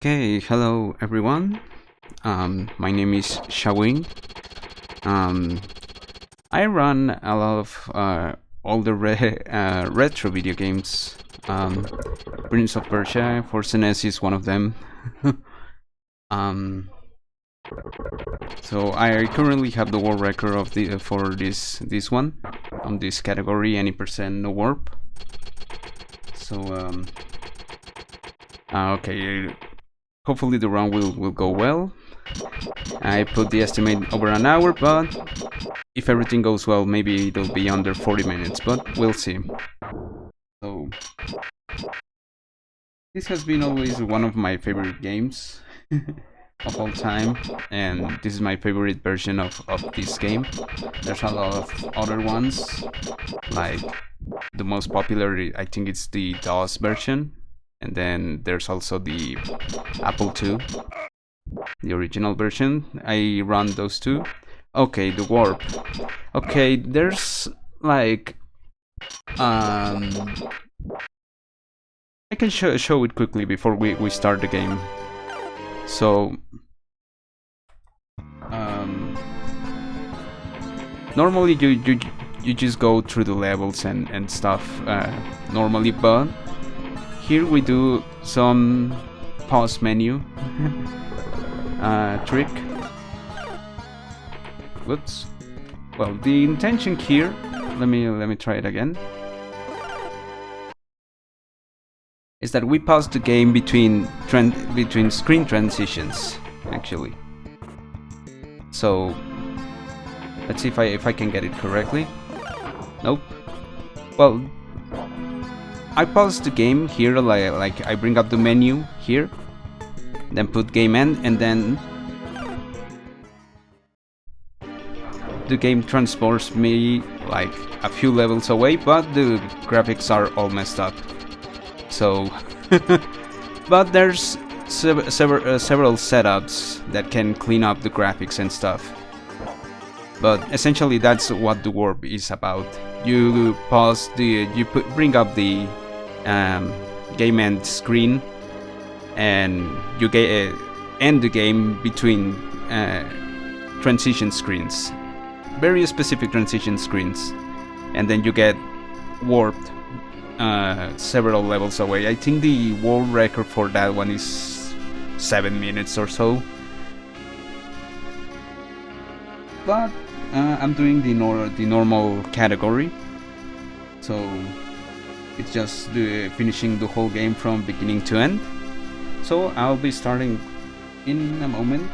Okay, hello everyone. My name is Shawing. Um, I run a lot of older retro video games. Prince of Persia for SNES is one of them. um, so I currently have the world record of for this one on this category, any percent no warp. So okay. Hopefully the run will go well. I put the estimate over an hour, but if everything goes well, maybe it'll be under 40 minutes, but we'll see. So this has been always one of my favorite games of all time, and this is my favorite version of this game. There's a lot of other ones, like the most popular, I think it's the DOS version, and then there's also the Apple II, the original version. I run those two. Okay, the warp. Okay, there's like I can show it quickly before we start the game. So normally you just go through the levels and stuff normally, but here we do some pause menu trick. Whoops. Well, the intention here, let me try it again, is that we pause the game between screen transitions, actually. So let's see if I can get it correctly. Nope. Well, I pause the game here, like I bring up the menu here, then put game end, and then the game transports me like a few levels away, but the graphics are all messed up. So, but there's several setups that can clean up the graphics and stuff. But essentially, that's what the warp is about. You pause bring up the game end screen, and you end the game between transition screens, very specific transition screens, and then you get warped several levels away. I think the world record for that one is 7 minutes or so. But I'm doing the normal category, so it's just finishing the whole game from beginning to end. So I'll be starting in a moment.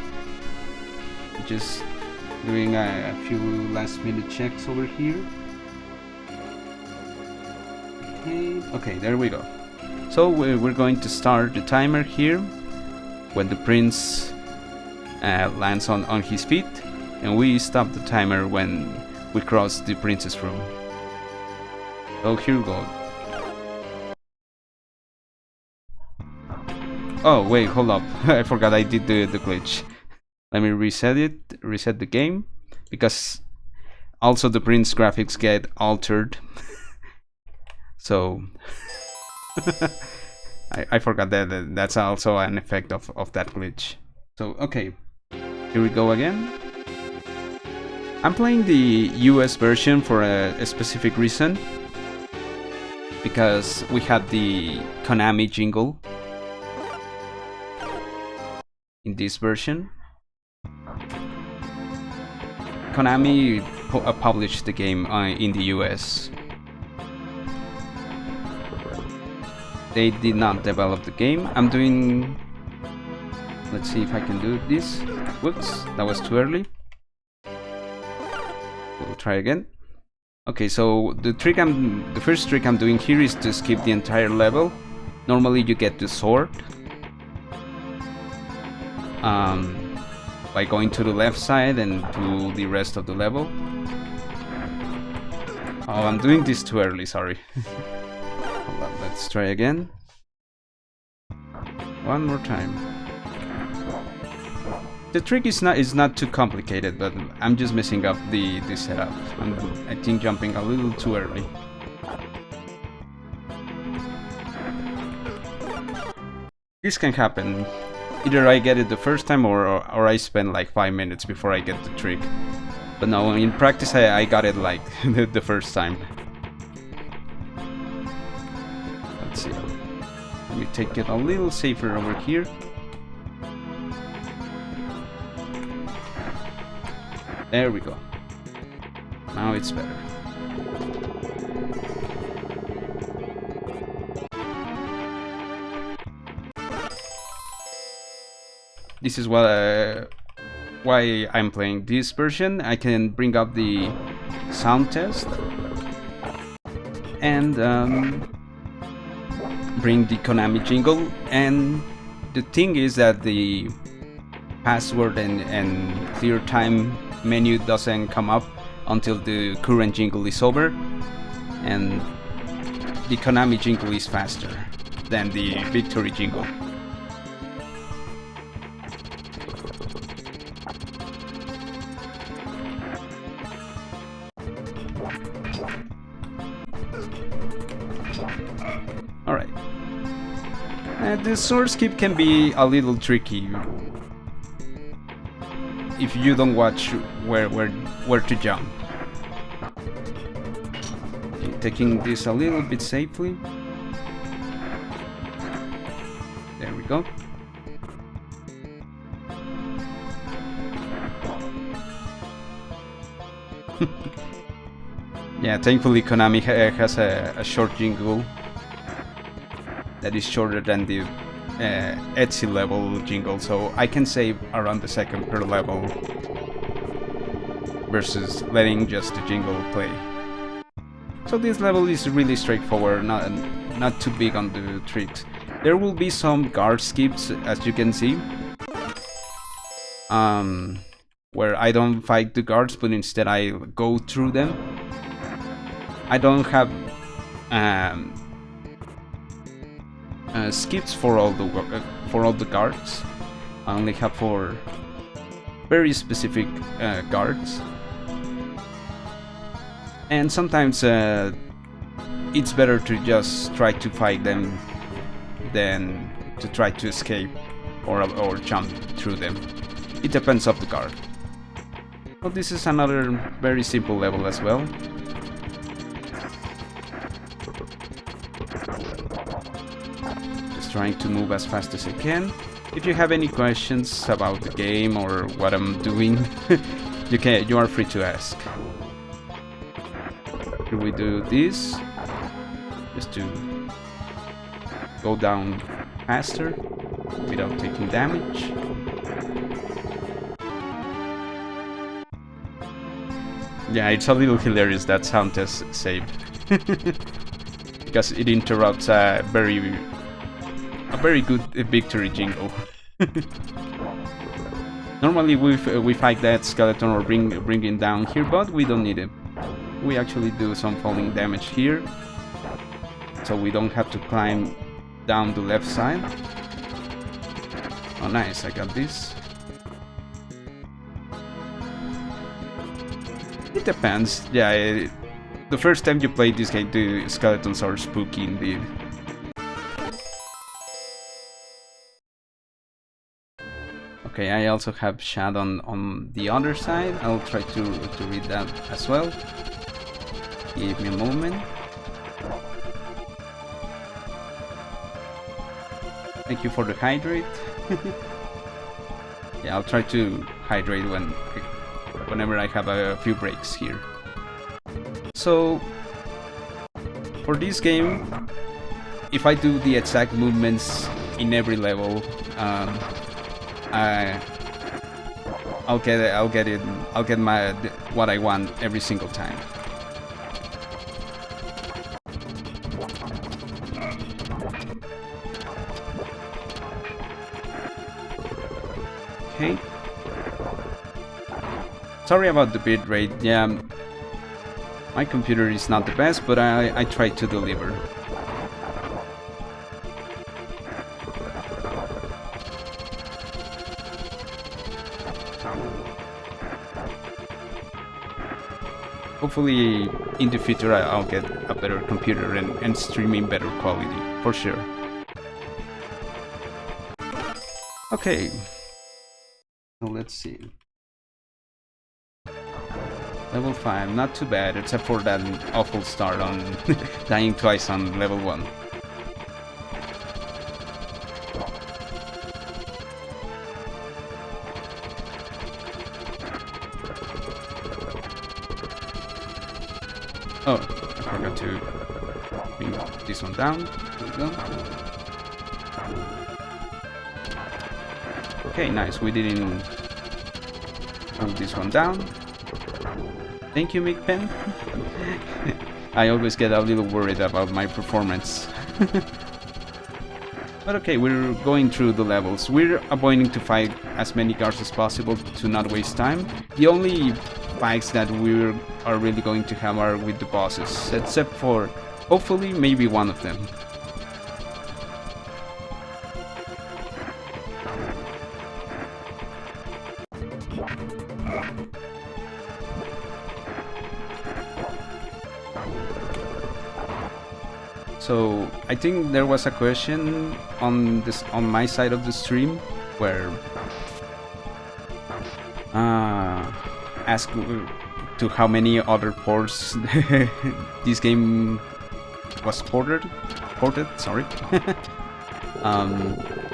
Just doing a few last minute checks over here. Okay, there we go. So we're going to start the timer here when the prince lands on his feet, and we stop the timer when we cross the prince's room. So here we go. Oh wait, hold up. I forgot I did the glitch. Let me reset the game, because also the prince graphics get altered. So I forgot that's also an effect of that glitch. So okay, here we go again. I'm playing the US version for a specific reason, because we had the Konami jingle in this version. Konami published the game in the US. They did not develop the game. I'm doing... Let's see if I can do this. Whoops, that was too early. We'll try again. Okay, so the first trick I'm doing here is to skip the entire level. Normally you get the sword by going to the left side and to the rest of the level. Oh, I'm doing this too early, sorry. Hold on, let's try again. One more time. The trick is not too complicated, but I'm just messing up the setup. I think jumping a little too early. This can happen. either I get it the first time or I spend like 5 minutes before I get the trick. But no, in practice I got it like the first time. Let's see. Let me take it a little safer over here. There we go. Now it's better. This is why I'm playing this version. I can bring up the sound test and bring the Konami jingle. And the thing is that the password and clear time menu doesn't come up until the current jingle is over, and the Konami jingle is faster than the victory jingle. Alright. The sword skip can be a little tricky if you don't watch where to jump. Okay, taking this a little bit safely. There we go. Yeah, thankfully Konami has a short jingle that is shorter than the Etsy level jingle, so I can save around a second per level versus letting just the jingle play. So this level is really straightforward, not too big on the tricks. There will be some guard skips, as you can see, where I don't fight the guards, but instead I go through them. I don't have skips for all the guards. I only have for very specific guards, and sometimes it's better to just try to fight them than to try to escape or jump through them. It depends on the guard. Well, this is another very simple level as well. Trying to move as fast as I can. If you have any questions about the game or what I'm doing, you are free to ask. Here we do this just to go down faster without taking damage. Yeah, it's a little hilarious that sound test saved because it interrupts a very good victory jingle. Normally we fight that skeleton or bring it down here, but we don't need it. We actually do some falling damage here, so we don't have to climb down the left side. Oh nice, I got this. It depends. Yeah, the first time you play this game, the skeletons are spooky indeed. Okay, I also have chat on the other side. I'll try to read that as well. Give me a moment. Thank you for the hydrate. Yeah, I'll try to hydrate whenever I have a few breaks here. So, for this game, if I do the exact movements in every level, I'll get what I want every single time. Okay. Sorry about the bitrate. Yeah, my computer is not the best, but I try to deliver. Hopefully in the future I'll get a better computer and stream in better quality, for sure. Okay, so let's see. Level 5, not too bad, except for that awful start on dying twice on level 1. Oh, I forgot to bring this one down. There we go. Okay, nice, we didn't move this one down. Thank you, Pen. I always get a little worried about my performance. But okay, we're going through the levels. We're avoiding to fight as many guards as possible to not waste time. The only fights that we are really going to have are with the bosses, except for, hopefully, maybe one of them. So I think there was a question on my side of the stream where asked to how many other ports this game was ported. Sorry.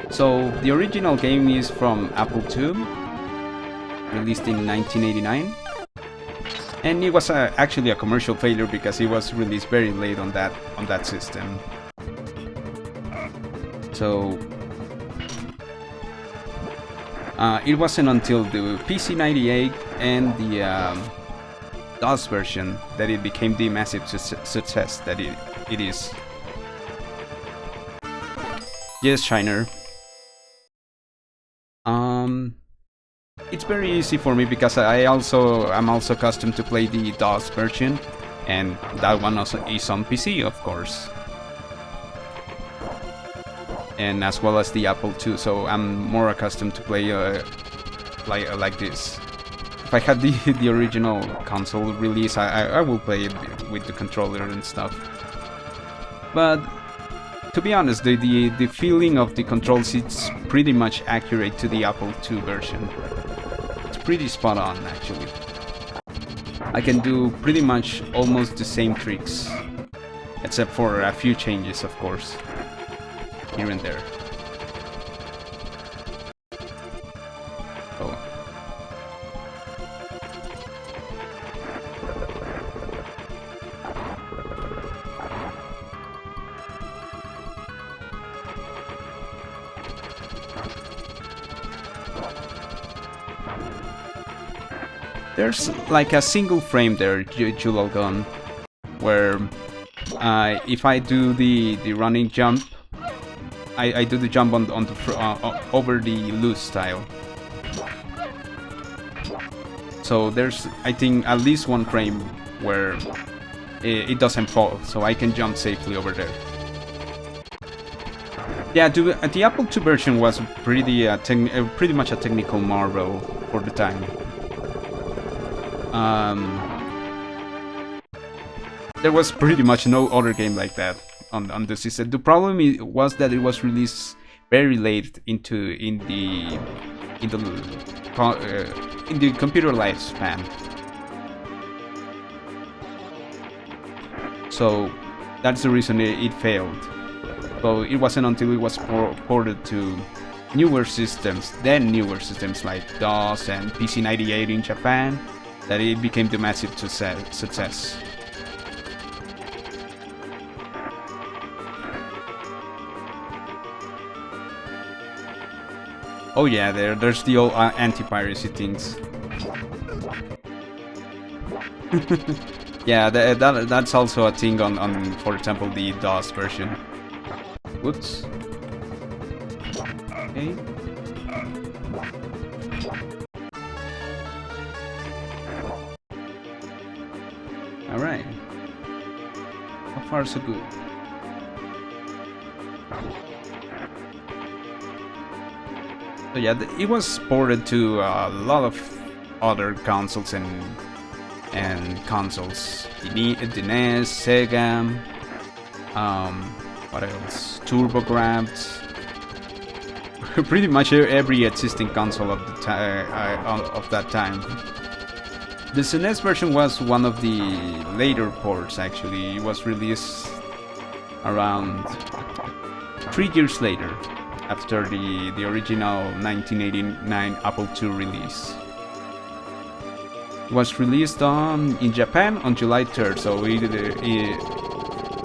So the original game is from Apple II, released in 1989. And it was actually a commercial failure because it was released very late on that system. So it wasn't until the PC-98 and the DOS version that it became the massive success that it is. Yes, Shiner. It's very easy for me because I'm also accustomed to play the DOS version, and that one also is on PC, of course, and as well as the Apple II. So I'm more accustomed to play like this. If I had the original console release, I will play it with the controller and stuff. But to be honest, the feeling of the controls is pretty much accurate to the Apple II version. It's pretty spot on, actually. I can do pretty much almost the same tricks, except for a few changes, of course, here and there. Oh. There's like a single frame there, Julal Gun, where if I do the running jump, I do the jump on the over the loose tile. So there's, I think, at least one frame where it doesn't fall, so I can jump safely over there. Yeah, the Apple II version was pretty much a technical marvel for the time. There was pretty much no other game like that on the system. The problem was that it was released very late in the computer lifespan. So that's the reason it failed. So it wasn't until it was ported to newer systems like DOS and PC-98 in Japan, that it became the massive success. Oh yeah, there's the old anti-piracy things. Yeah, that's also a thing on, for example, the DOS version. Whoops. Okay. Alright. So far so good. So yeah, it was ported to a lot of other consoles and consoles. The NES, Sega, what else? TurboGrafx. pretty much every existing console of that time. The SNES version was one of the later ports. Actually, it was released around 3 years later, after the original 1989 Apple II release. It was released in Japan on July 3rd, so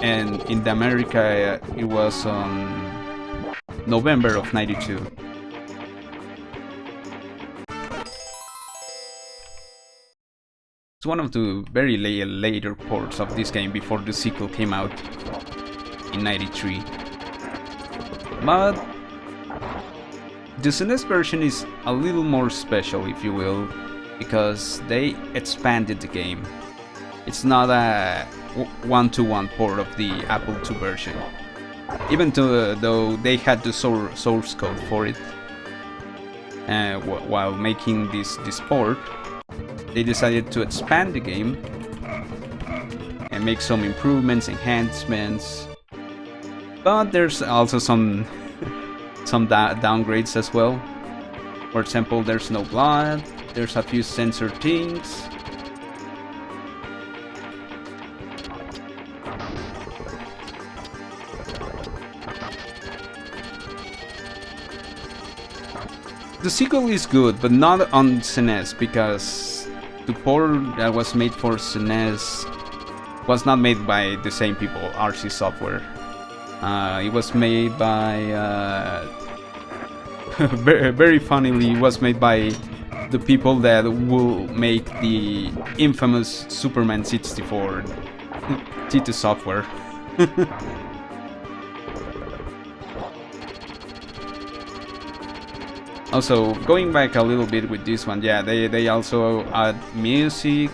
and in America it was on November of '92. It's one of the very later ports of this game before the sequel came out in '93. But the SNES version is a little more special, if you will, because they expanded the game. It's not a one-to-one port of the Apple II version, even though they had the source code for it. While making this port, they decided to expand the game and make some improvements, enhancements. But there's also some downgrades as well. For example, there's no blood. There's a few censor things. The sequel is good, but not on SNES, because the port that was made for SNES was not made by the same people, RC Software. It was made by... very funnily, it was made by the people that will make the infamous Superman 64 T2 Software. Also, going back a little bit with this one, yeah, they also add music.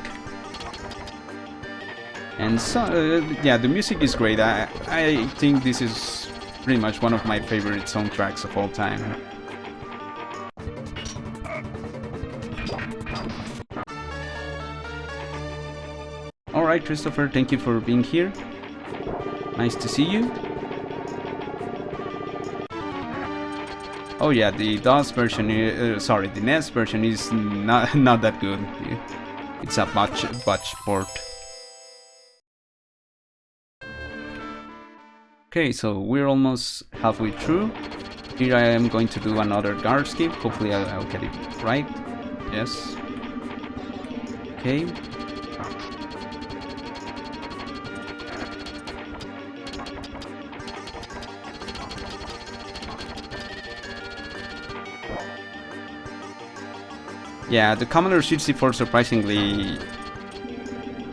And so, yeah, the music is great. I think this is pretty much one of my favorite soundtracks of all time. Alright, Christopher, thank you for being here. Nice to see you. Oh yeah, the DOS version, the NES version is not that good. It's a botch port. Okay, so we're almost halfway through. Here I am going to do another guard skip. Hopefully I'll get it right. Yes. Okay. Yeah, the Commodore 64, surprisingly,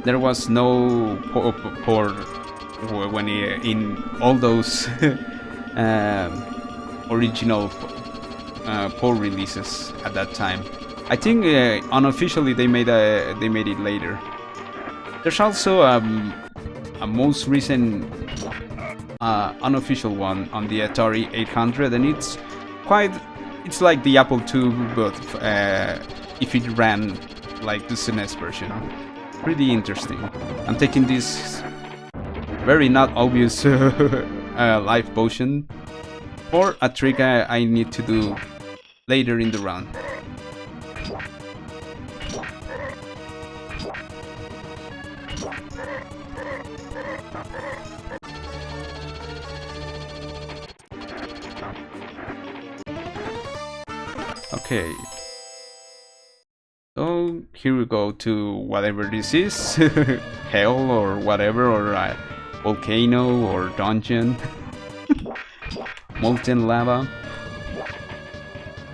there was no port when in all those original port releases at that time. I think unofficially they made it later. There's also a most recent unofficial one on the Atari 800, and it's like the Apple II, but if it ran like the SNES version. Pretty interesting. I'm taking this very not obvious life potion for a trick I need to do later in the run. Okay. So here we go to whatever this is. Hell or whatever, or a volcano or dungeon. Molten lava.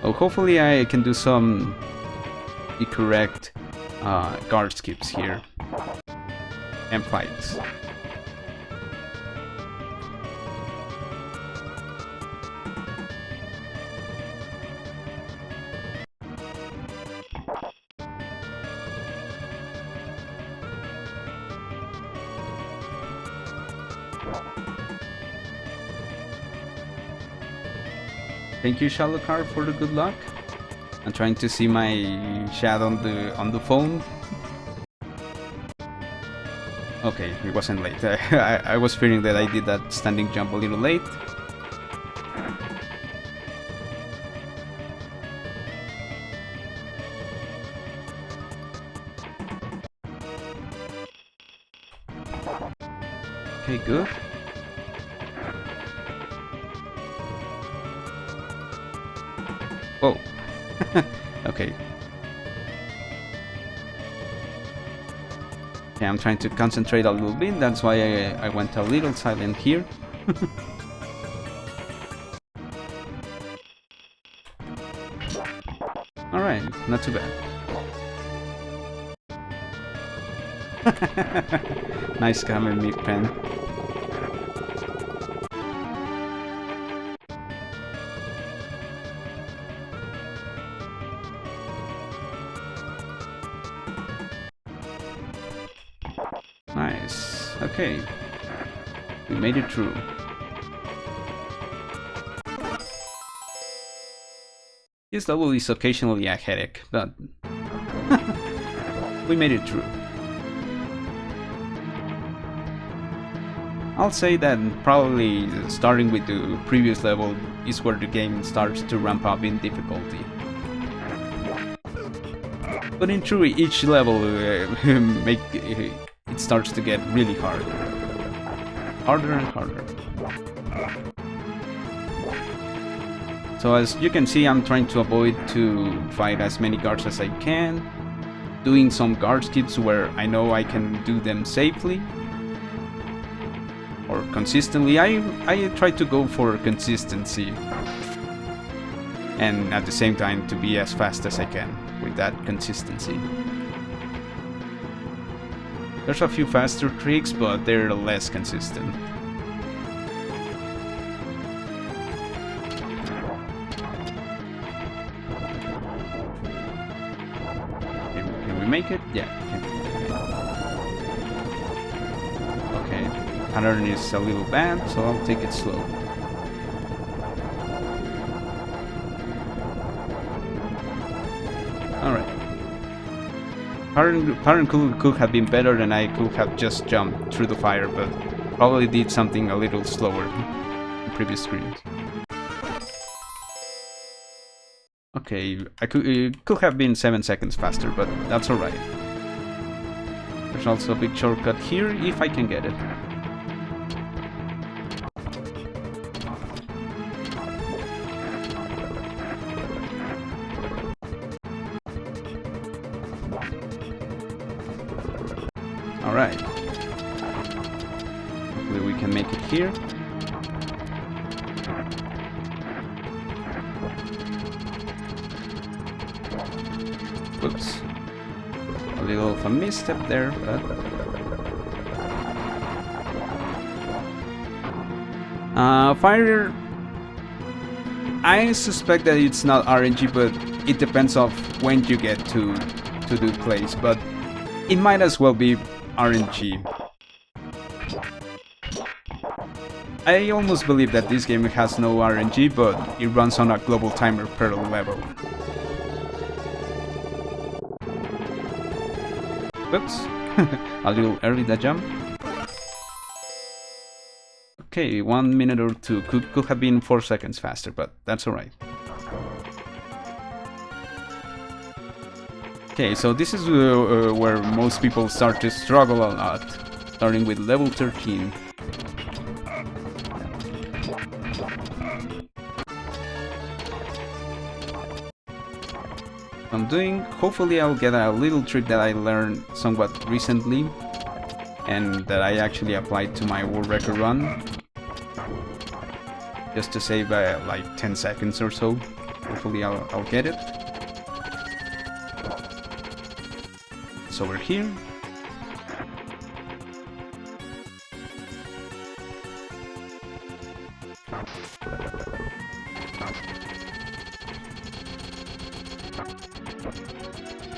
Oh, hopefully I can do the correct guard skips here and fights. Thank you, Shalokar, for the good luck. I'm trying to see my chat on the phone. Okay, it wasn't late. I was fearing that I did that standing jump a little late. Okay, good. Whoa. Okay. Yeah, I'm trying to concentrate a little bit, that's why I went a little silent here. Alright, not too bad. Nice comment, Meat Pen. Nice. Okay. We made it through. This level is occasionally a headache, but we made it through. I'll say that probably starting with the previous level is where the game starts to ramp up in difficulty. But in truth, each level it starts to get really hard. Harder and harder. So as you can see, I'm trying to avoid to fight as many guards as I can. Doing some guard skips where I know I can do them safely. Or consistently. I try to go for consistency. And at the same time to be as fast as I can with that consistency. There's a few faster tricks, but they're less consistent. Can we make it? Yeah. Okay. Pattern is a little bad, so I'll take it slow. Alright. Pattern could have been better, and I could have just jumped through the fire, but probably did something a little slower in previous screens. Okay, it could have been 7 seconds faster, but that's alright. There's also a big shortcut here, if I can get it. Alright. Hopefully we can make it here. Oops. A little of a misstep there, but... fire... I suspect that it's not RNG, but it depends on when you get to the place, but it might as well be RNG. I almost believe that this game has no RNG, but it runs on a global timer per level. Oops, a little early that jump. Okay, 1 minute or two, could have been 4 seconds faster, but that's alright. Okay, so this is where most people start to struggle a lot, starting with level 13. Hopefully I'll get a little trick that I learned somewhat recently and that I actually applied to my world record run, just to save like 10 seconds or so. Hopefully I'll get it. It's over here.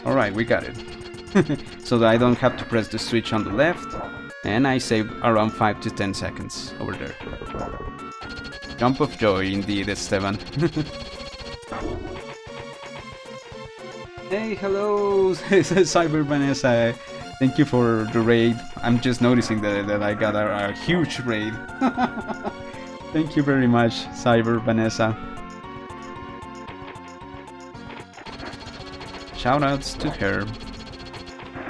Alright, we got it. So that I don't have to press the switch on the left, and I save around 5 to 10 seconds over there. Jump of joy indeed, Esteban. Hey, hello, Cyber Vanessa. Thank you for the raid. I'm just noticing that I got a huge raid. Thank you very much, Cyber Vanessa. Shoutouts to her.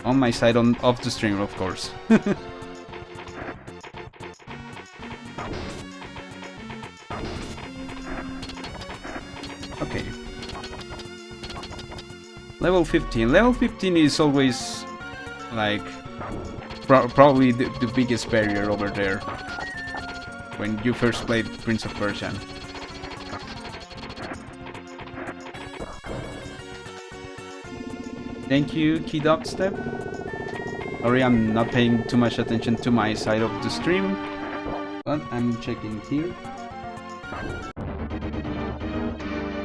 On my side of the stream, of course. Okay. Level 15. Level 15 is always like probably the biggest barrier over there when you first played Prince of Persia. Thank you, Key Dubstep. Sorry, I'm not paying too much attention to my side of the stream, but I'm checking here.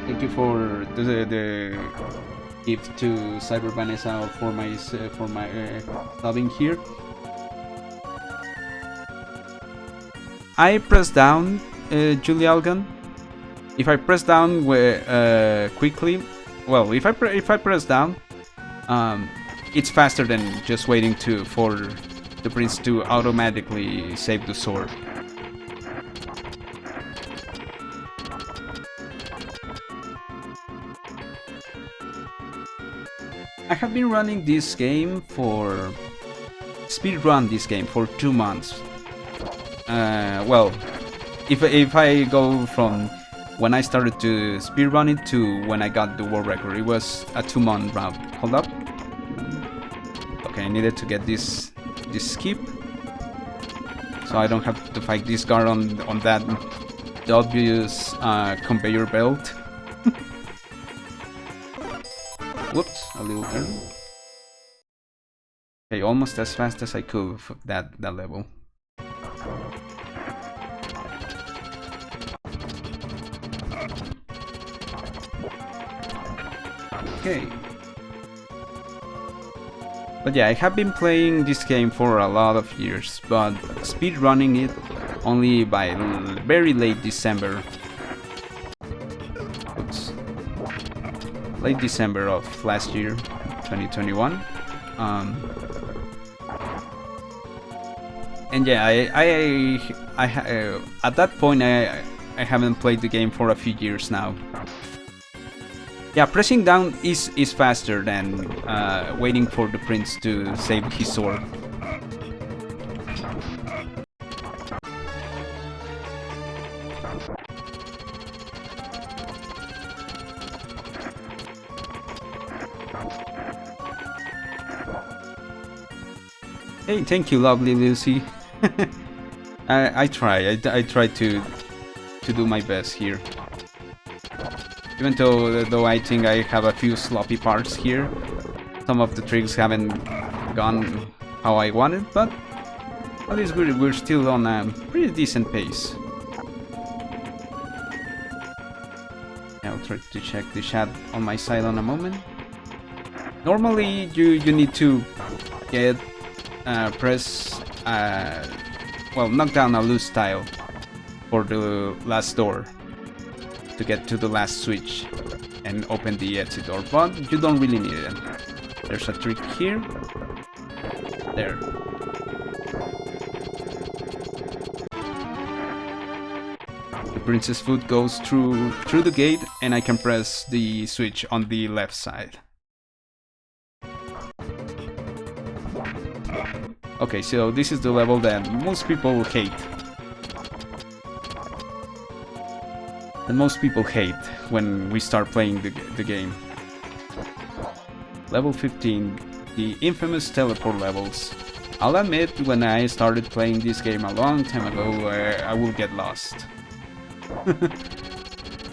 Thank you for the gift to Cyber Vanessa for my subbing here. I press down, Julie Algan. If I press down quickly, well, if I press down, it's faster than just waiting for the prince to automatically save the sword. I have been running this game for speedrun this game for 2 months. Well, if I go from when I started to speedrun it to when I got the world record, it was a 2-month round. Hold up. Okay, I needed to get this skip, so I don't have to fight this guard on that obvious conveyor belt. Whoops, a little early. Okay, almost as fast as I could for that level. Okay. But yeah, I have been playing this game for a lot of years, but speedrunning it only by very late December. Oops. Late December of last year, 2021. And yeah, I at that point I haven't played the game for a few years now. Yeah, pressing down is faster than waiting for the prince to save his sword. Hey, thank you, lovely Lucy. I try to do my best here. Even though I think I have a few sloppy parts here, some of the tricks haven't gone how I wanted, but at least we're still on a pretty decent pace. I'll try to check the chat on my side on a moment. Normally you need to get knock down a loose tile for the last door to get to the last switch and open the exit door, but you don't really need it. There's a trick here. There. The princess foot goes through the gate, and I can press the switch on the left side. Okay, so this is the level that most people hate. And most people hate when we start playing the game. Level 15, the infamous teleport levels. I'll admit, when I started playing this game a long time ago, I would get lost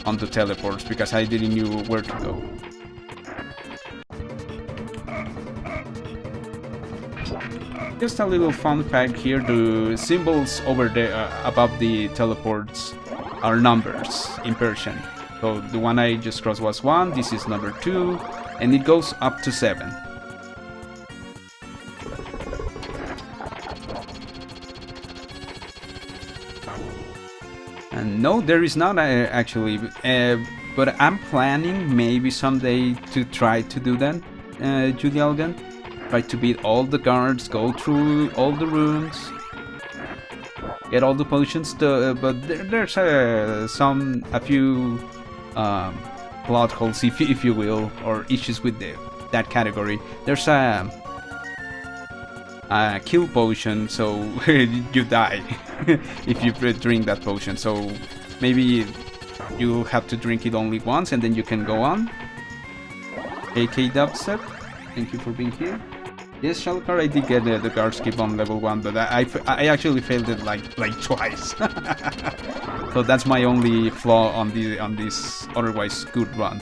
on the teleports because I didn't know where to go. Just a little fun fact here, the symbols over there above the teleports are numbers in Persian. So the one I just crossed was 1, this is number 2, and it goes up to 7. And no, there is not actually, but I'm planning maybe someday to try to do that, Judy Algan. Try to beat all the guards, go through all the rooms, get all the potions, but there's a few plot holes, if you will, or issues with that category. There's a kill potion, so you die if you drink that potion. So maybe you'll have to drink it only once and then you can go on. AK Dubstep, thank you for being here. Yes, Shalkar, I did get the guard skip on level 1, but I actually failed it like twice. So that's my only flaw on this otherwise good run.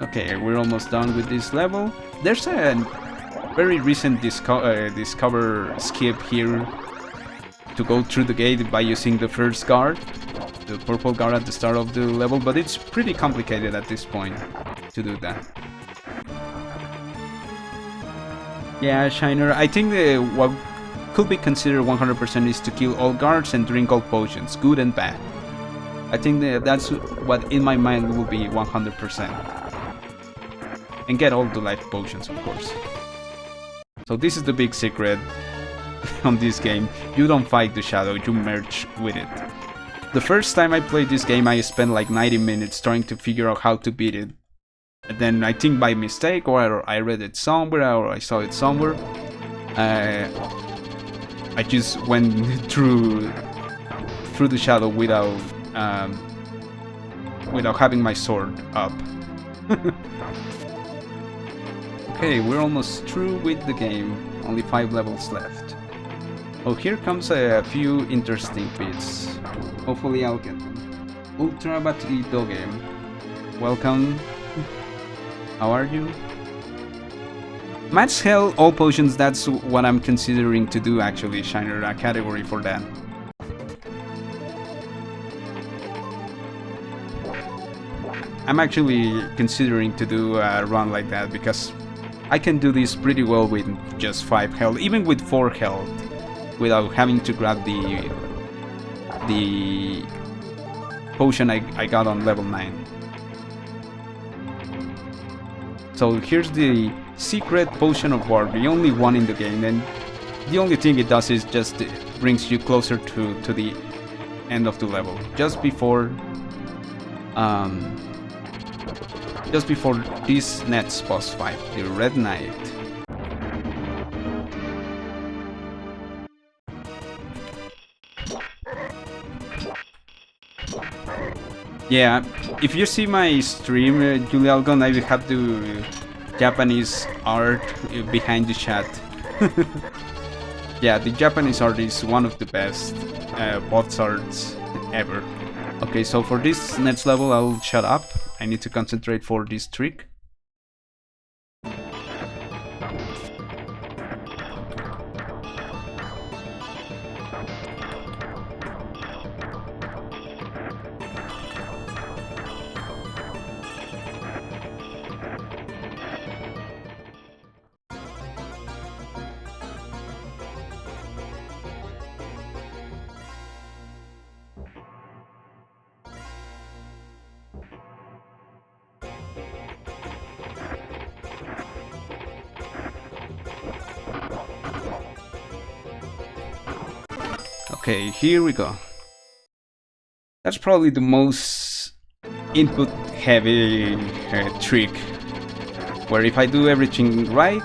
Okay, we're almost done with this level. There's a very recent discover skip here to go through the gate by using the first guard, the purple guard at the start of the level, but it's pretty complicated at this point to do that. Yeah, Shiner, I think what could be considered 100% is to kill all guards and drink all potions, good and bad. I think that's what in my mind will be 100%. And get all the life potions, of course. So this is the big secret on this game. You don't fight the shadow, you merge with it. The first time I played this game, I spent like 90 minutes trying to figure out how to beat it. And then I think by mistake, or I read it somewhere, or I saw it somewhere, I just went through the shadow without having my sword up. Okay, we're almost through with the game. Only 5 levels left. Oh, here comes a few interesting bits. Hopefully I'll get them. Ultra Battery Doge. Welcome. How are you? Max Hell, all potions, that's what I'm considering to do actually, Shiner, a category for that. I'm actually considering to do a run like that because I can do this pretty well with just 5 health, even with 4 health, without having to grab the potion I got on level 9. So here's the secret potion of war, the only one in the game, and the only thing it does is just brings you closer to the end of the level, just before this next boss fight, the Red Knight. Yeah, if you see my stream, Julia Algon, I will have the Japanese art behind the chat. Yeah, the Japanese art is one of the best bots arts ever. Okay, so for this next level, I'll shut up. I need to concentrate for this trick. Okay, here we go. That's probably the most input heavy trick, where if I do everything right,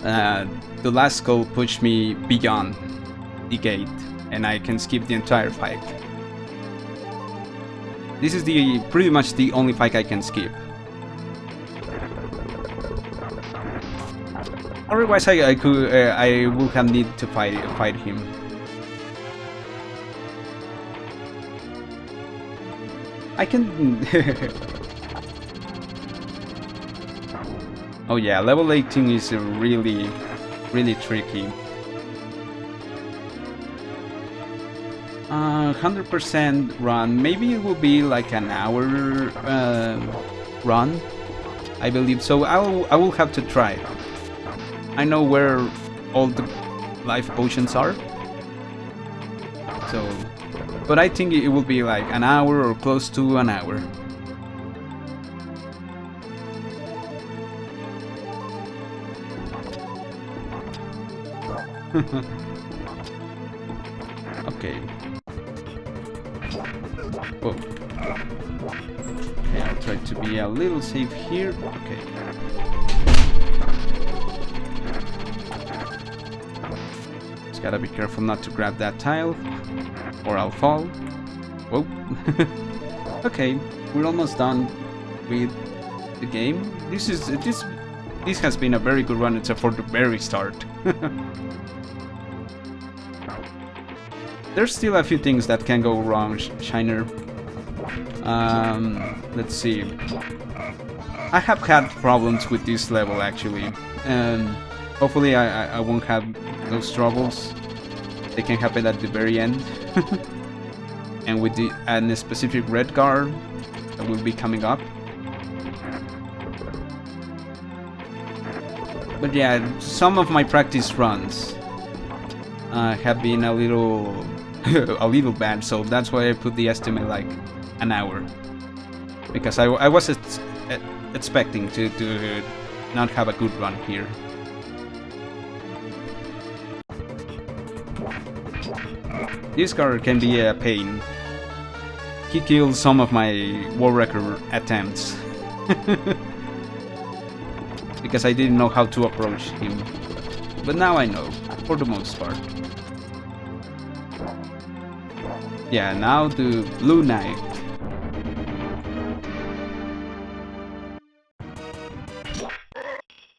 the last goal pushed me beyond the gate and I can skip the entire fight. This is pretty much the only fight I can skip. Otherwise I would have needed to fight him. I can... Oh yeah, level 18 is really tricky. 100% run, maybe it will be like an hour run, I believe so. I will have to try. I know where all the life potions are, so... But I think it will be like an hour or close to an hour. Okay. Whoa. Okay, I'll try to be a little safe here. Okay. Just gotta be careful not to grab that tile, or I'll fall. Whoa. Okay, we're almost done with the game. This has been a very good run, except for the very start. There's still a few things that can go wrong, Shiner. Let's see. I have had problems with this level actually, and hopefully I won't have those troubles. They can happen at the very end. And with a specific red guard that will be coming up. But yeah, some of my practice runs have been a little bad, so that's why I put the estimate like an hour, because I was expecting to not have a good run here. This guard can be a pain. He killed some of my world record attempts. Because I didn't know how to approach him. But now I know, for the most part. Yeah, now the Blue Knight.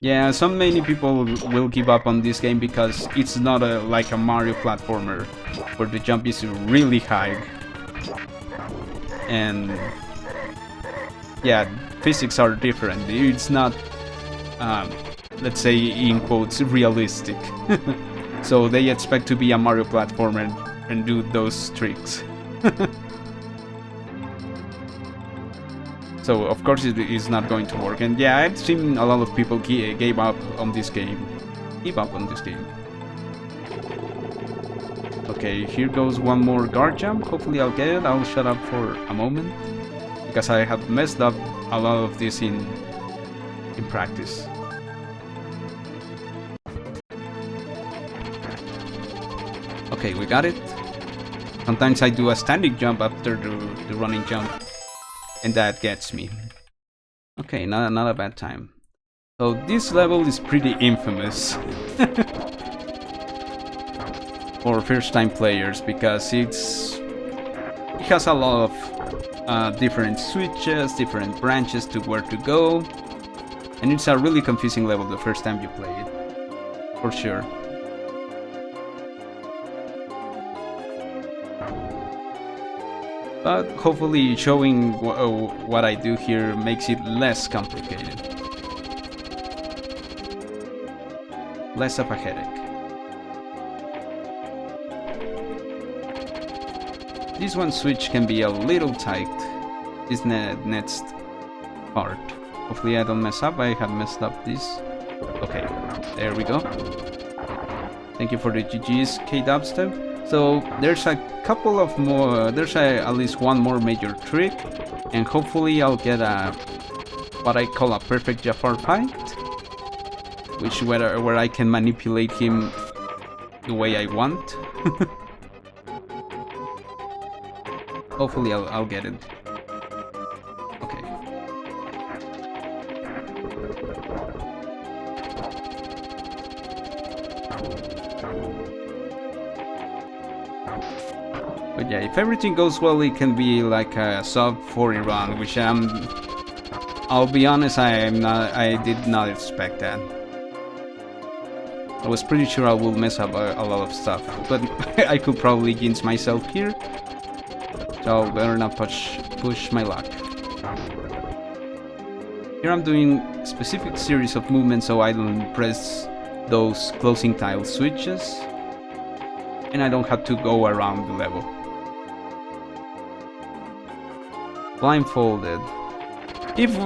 Yeah, many people will give up on this game because it's not like a Mario platformer where the jump is really high. And yeah, physics are different. It's not, let's say in quotes, realistic. So they expect to be a Mario platformer and do those tricks. So of course it is not going to work, and yeah, I've seen a lot of people gave up on this game. Okay, here goes one more guard jump. Hopefully I'll get it. I'll shut up for a moment because I have messed up a lot of this in practice. Okay, we got it. Sometimes I do a standing jump after the running jump, and that gets me. Okay, not a bad time. So this level is pretty infamous for first-time players because it has a lot of different switches, different branches to where to go, and it's a really confusing level the first time you play it, for sure. But hopefully showing what I do here makes it less complicated. Less of a headache. This one switch can be a little tight. This next part. Hopefully I don't mess up. I have messed up this. Okay, there we go. Thank you for the GG's, K-Dubstep. So there's a couple of more, there's at least one more major trick, and hopefully I'll get what I call a perfect Jafar Fight, where I can manipulate him the way I want. Hopefully I'll get it. Okay. But yeah, if everything goes well, it can be like a sub 40 run, which I'll be honest, I did not expect that. I was pretty sure I will mess up a lot of stuff, but I could probably jinx myself here, so better not push my luck. Here I'm doing a specific series of movements so I don't press those closing tile switches, and I don't have to go around the level. Blindfolded. If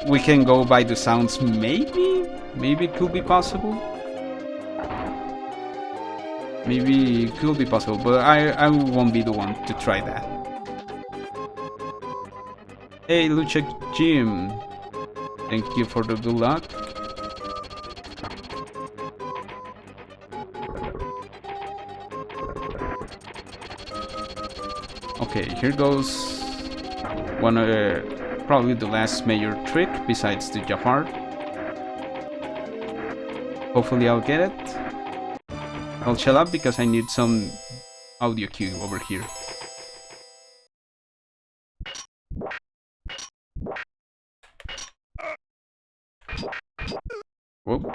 we can go by the sounds, maybe it could be possible. Maybe it could be possible, but I won't be the one to try that. Hey, Lucha Jim, thank you for the good luck. Okay, here goes probably the last major trick besides the Jafar. Hopefully I'll get it. I'll shut up because I need some audio cue over here. Whoa.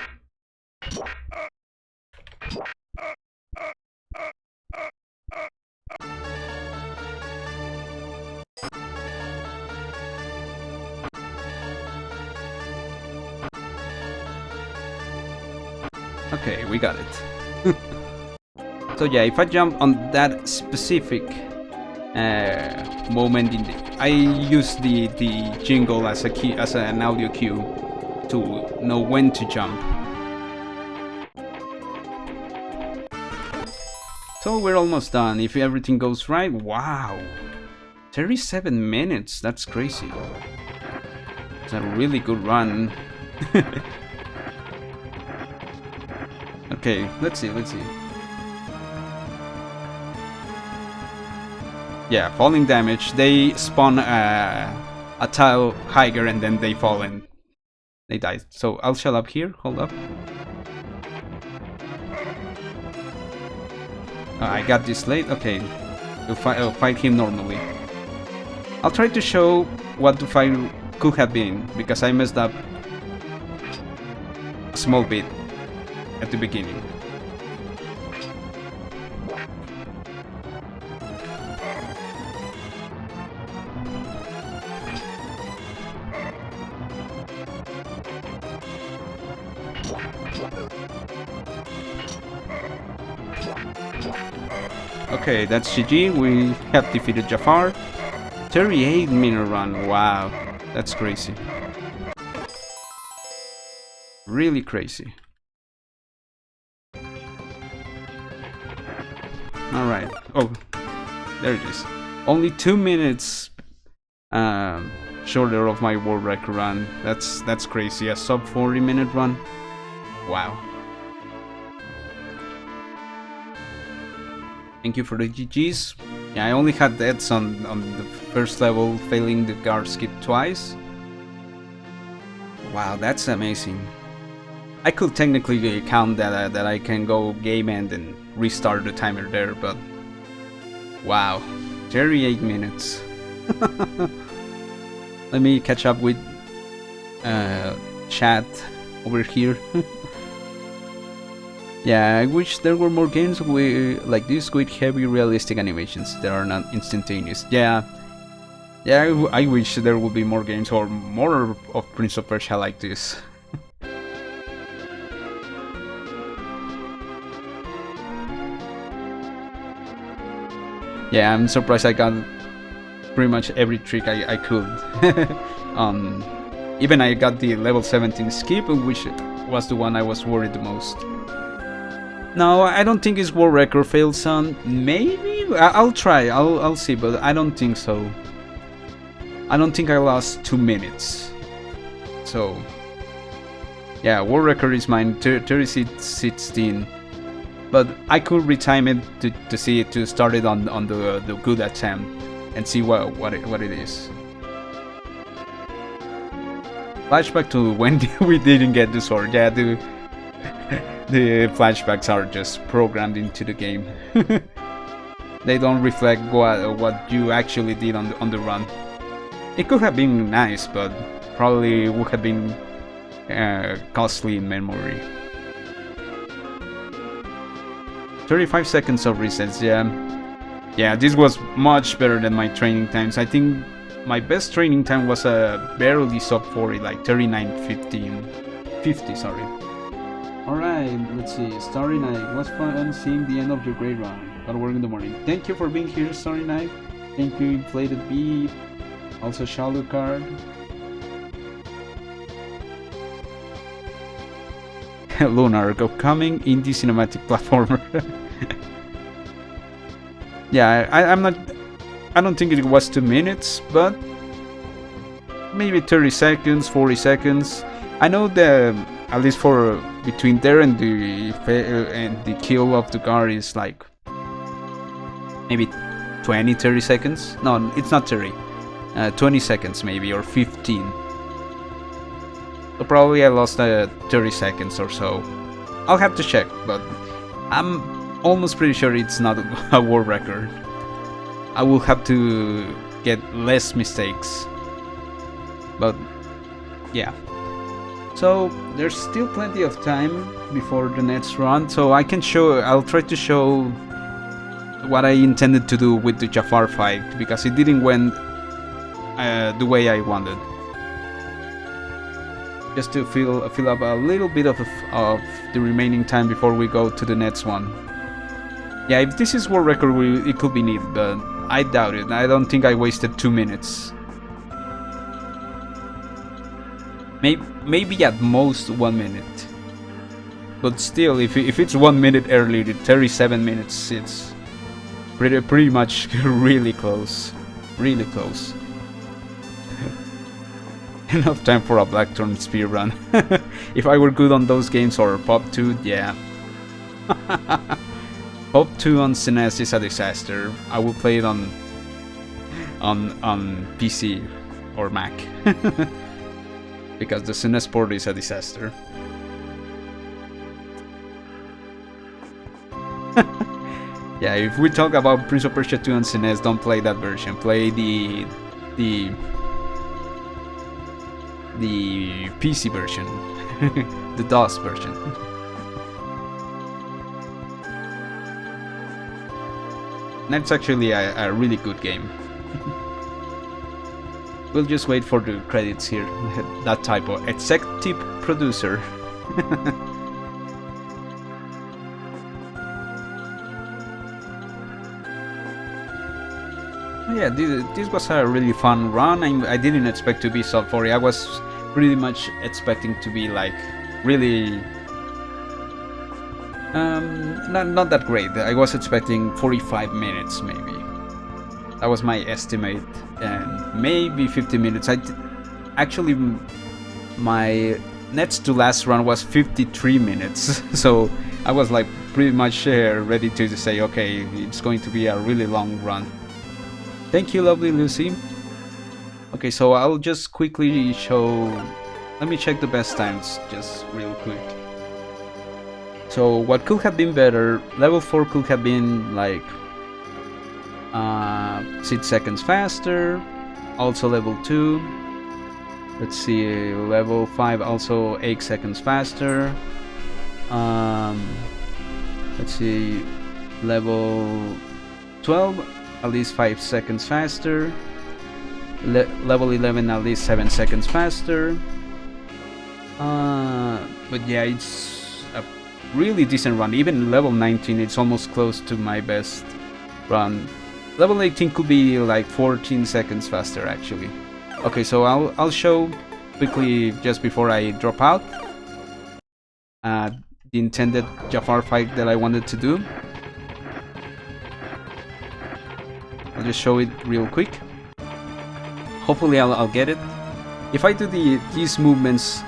Okay, we got it. So yeah, if I jump on that specific moment in I use the jingle as a key, as an audio cue to know when to jump. So we're almost done. If everything goes right, wow, 37 minutes. That's crazy. It's a really good run. Okay, let's see. Yeah, falling damage. They spawn a tile higher and then they fall and they die. So I'll shut up here. Hold up. I got this late. Okay, I'll fight him normally. I'll try to show what the fight could have been because I messed up a small bit at the beginning. Okay, that's GG. We have defeated Jafar. 38-minute run. Wow, that's crazy. Really crazy. Alright. Oh, there it is. Only 2 minutes shorter of my world record run. That's crazy. A sub 40-minute run. Wow. Thank you for the GGs. Yeah, I only had deaths on the first level, failing the guard skip twice. Wow, that's amazing. I could technically count that I can go game end and restart the timer there, but wow, 38 minutes. Let me catch up with chat over here. Yeah, I wish there were more games like this with heavy realistic animations that are not instantaneous. Yeah, I wish there would be more games or more of Prince of Persia like this. Yeah, I'm surprised I got pretty much every trick I could. Even I got the level 17 skip, which was the one I was worried the most. No, I don't think it's world record fail, son. Maybe? I'll try, I'll see, but I don't think so. I don't think I lost 2 minutes. So, yeah, world record is mine, 36:16. But I could retime it to see it, to start it on the good attempt and see what it is. Flashback to when we didn't get the sword. Yeah, the flashbacks are just programmed into the game. They don't reflect what you actually did on the run. It could have been nice, but probably would have been costly in memory. 35 seconds of resets, yeah, this was much better than my training times. I think my best training time was barely sub 40, like 39:50, sorry. Alright, let's see, Starry Night, was fun seeing the end of your great run. Gotta work in the morning. Thank you for being here, Starry Night. Thank you, Inflated Beef, also Shadow Card. Lunar, upcoming indie cinematic platformer. Yeah, I don't think it was 2 minutes, but maybe 30 seconds, 40 seconds. I know that at least for between there and the kill of the guard is like maybe 20-30 seconds. No, it's not 30. 20 seconds maybe, or 15. So probably I lost 30 seconds or so. I'll have to check, but I'm almost pretty sure it's not a world record. I will have to get less mistakes. But yeah. So there's still plenty of time before the next run, so I'll try to show what I intended to do with the Jafar fight, because it didn't went the way I wanted. Just to fill up a little bit of the remaining time before we go to the next one. Yeah, if this is world record, it could be neat, but I doubt it. I don't think I wasted 2 minutes. Maybe at most 1 minute. But still, if it's 1 minute early, the 37 minutes, it's pretty much really close. Really close. Enough time for a Blackthorn speedrun. If I were good on those games, or Pop 2, yeah. Pop 2 on SNES is a disaster. I will play it on PC or Mac. Because the SNES port is a disaster. Yeah, if we talk about Prince of Persia 2 on SNES, don't play that version. Play the PC version, the DOS version. That's actually a really good game. We'll just wait for the credits here. That typo. Executive producer. Yeah, this was a really fun run. I didn't expect to be sub 40. I was pretty much expecting to be like really not that great. I was expecting 45 minutes maybe. That was my estimate, and maybe 50 minutes. Actually, my next to last run was 53 minutes. So I was like pretty much ready to say, okay, it's going to be a really long run. Thank you, lovely Lucy. Okay, so I'll just quickly show... Let me check the best times, just real quick. So what could have been better, level 4 could have been like 6 seconds faster. Also level 2. Let's see, level 5 also 8 seconds faster. Let's see, level 12 at least 5 seconds faster. Level 11 at least 7 seconds faster. But yeah, it's a really decent run. Even level 19, it's almost close to my best run. Level 18 could be like 14 seconds faster actually. Okay, so I'll show quickly just before I drop out the intended Jafar fight that I wanted to do. I'll just show it real quick. Hopefully I'll get it. If I do these movements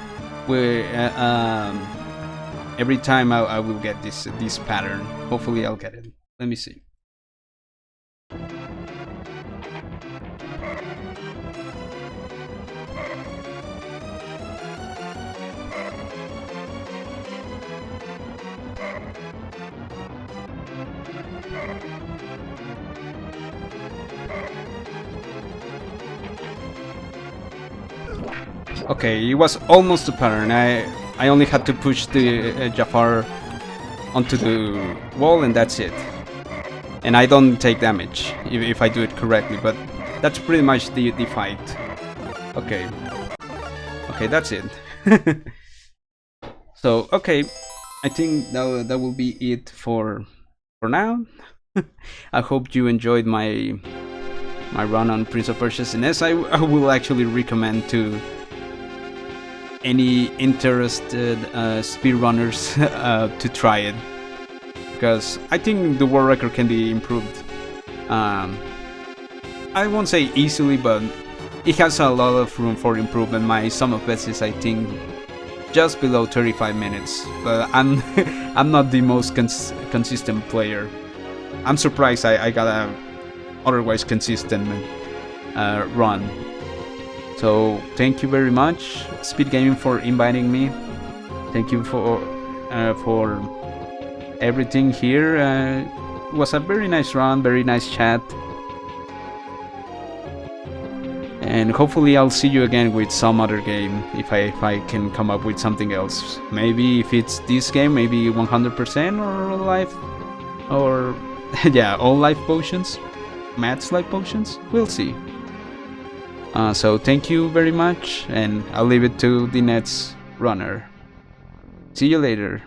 where every time I will get this pattern, hopefully I'll get it. Let me see. Okay, it was almost a pattern. I only had to push the Jafar onto the wall and that's it. And I don't take damage if I do it correctly, but that's pretty much the fight. Okay. Okay, that's it. So, okay, I think that will be it for now. I hope you enjoyed my run on Prince of Persia SNES. I will actually recommend to any interested speedrunners to try it, because I think the world record can be improved. I won't say easily, but it has a lot of room for improvement. My sum of best is, I think, just below 35 minutes, but I'm not the most consistent player. I'm surprised I got a otherwise consistent run. So thank you very much, Speedgaming, for inviting me. Thank you for everything here. It was a very nice run, very nice chat. And hopefully I'll see you again with some other game if I can come up with something else. Maybe if it's this game, maybe 100% or life, or yeah, all life potions, Matt's life potions. We'll see. So thank you very much, and I'll leave it to the next runner. See you later.